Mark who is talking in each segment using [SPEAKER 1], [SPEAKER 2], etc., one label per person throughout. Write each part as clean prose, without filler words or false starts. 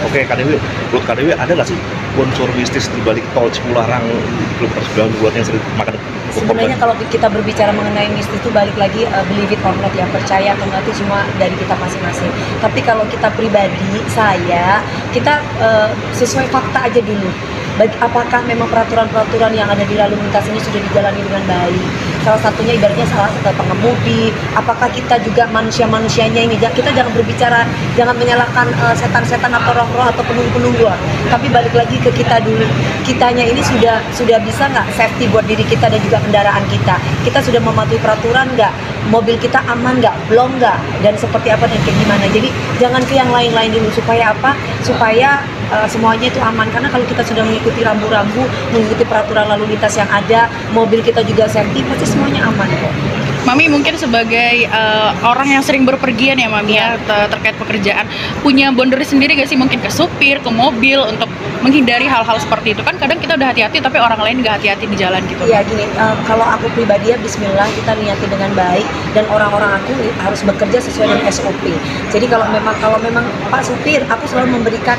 [SPEAKER 1] Oke, Kak Dewi, menurut Kak Dewi ada nggak sih unsur mistis di balik tol Cipularang kilometer 92 yang sering makan
[SPEAKER 2] Sebenarnya kalau kita berbicara mengenai mistis itu balik lagi believe it or not ya, percaya atau enggak itu semua dari kita masing-masing. Tapi kalau kita pribadi, kita sesuai fakta aja dulu. Apakah memang peraturan-peraturan yang ada di lalu lintas ini sudah dijalani dengan baik? Salah satunya ibaratnya salah satu pengemudi. Apakah kita juga manusia-manusianya ini? Kita jangan berbicara, jangan menyalahkan setan-setan atau roh-roh atau penunggu-penunggu. Tapi balik lagi ke kita dulu. Kitanya ini sudah bisa nggak safety buat diri kita dan juga kendaraan kita? Kita sudah mematuhi peraturan nggak? Mobil kita aman nggak? Belum nggak? Dan seperti apa dan kayak gimana? Jadi jangan ke yang lain-lain dulu. Supaya apa? Supaya semuanya itu aman. Karena kalau kita sudah mengikuti rambu-rambu, mengikuti peraturan lalu lintas yang ada, mobil kita juga safety, pasti semuanya aman kok.
[SPEAKER 3] Mami mungkin sebagai orang yang sering berpergian ya Mami ya, terkait pekerjaan, punya boundary sendiri gak sih mungkin ke supir, ke mobil untuk menghindari hal-hal seperti itu? Kan kadang kita udah hati-hati tapi orang lain gak hati-hati di jalan gitu.
[SPEAKER 2] Iya gini, kalau aku pribadi ya bismillah kita niatin dengan baik dan orang-orang aku harus bekerja sesuai dengan SOP. Jadi kalau memang Pak supir, aku selalu memberikan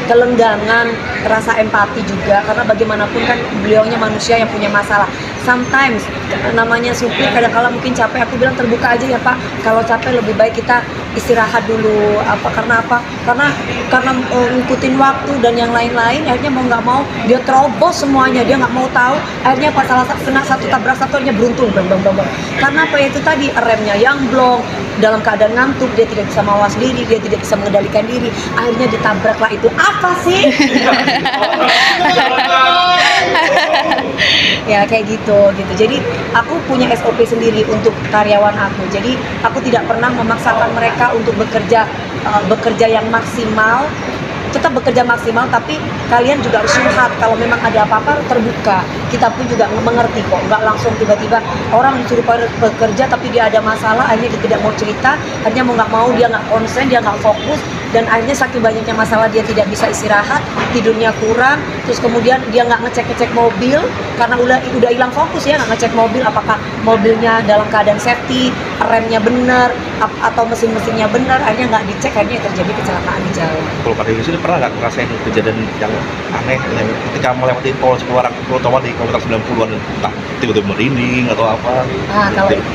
[SPEAKER 2] kelenggangan, rasa empati juga karena bagaimanapun kan beliaunya manusia yang punya masalah. Sometimes namanya supir kadang-kala mungkin capek, aku bilang terbuka aja ya Pak, kalau capek lebih baik kita istirahat dulu. Karena ngikutin waktu dan yang lain-lain, akhirnya mau nggak mau dia terobos semuanya, dia nggak mau tahu, akhirnya pas salah kena satu tabrak satu akhirnya beruntung bang. Karena apa ya itu tadi, remnya yang blong, dalam keadaan ngantuk, dia tidak bisa mawas diri, dia tidak bisa mengendalikan diri, akhirnya ditabraklah. Itu apa sih? Ya kayak gitu. Jadi aku punya SOP sendiri untuk karyawan aku. Jadi aku tidak pernah memaksakan mereka untuk bekerja yang maksimal. Tetap bekerja maksimal, tapi kalian juga harus curhat. Kalau memang ada apa-apa terbuka. Kita pun juga mengerti kok. Nggak langsung tiba-tiba orang disuruh bekerja tapi dia ada masalah, akhirnya dia tidak mau cerita, akhirnya mau nggak mau dia nggak konsen, dia nggak fokus, dan akhirnya saking banyaknya masalah dia tidak bisa istirahat, tidurnya kurang, terus kemudian dia nggak ngecek mobil karena udah hilang fokus ya, nggak ngecek mobil apakah mobilnya dalam keadaan safety, remnya benar atau mesin-mesinnya benar, akhirnya nggak dicek, akhirnya terjadi kecelakaan di jalan.
[SPEAKER 1] Kalau Kak Dewi sini pernah nggak ngerasain kejadian yang aneh yang ketika melewati tol Cipularang terutama di kilometer 90-an, entah tiba-tiba merinding atau apa?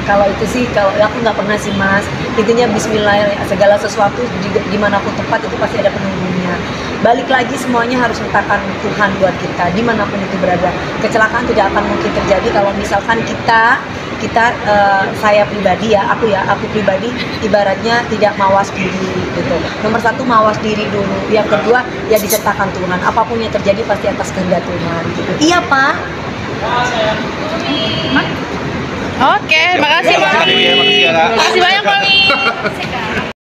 [SPEAKER 2] Kalau itu sih, kalau aku nggak pernah sih Mas. Intinya bismillah, segala sesuatu dimanapun tempat itu pasti ada penunggunya. Balik lagi semuanya harus letakkan Tuhan buat kita dimanapun itu berada. Kecelakaan tidak akan mungkin terjadi kalau misalkan saya pribadi aku pribadi ibaratnya tidak mawas diri gitu. Nomor satu mawas diri dulu, yang kedua ya disertakan Tuhan, apapun yang terjadi pasti atas kehendak Tuhan gitu. Iya Pak.
[SPEAKER 3] Oke, makasih Mami.
[SPEAKER 1] Makasih ya, Kak.
[SPEAKER 3] Makasih banyak Mami.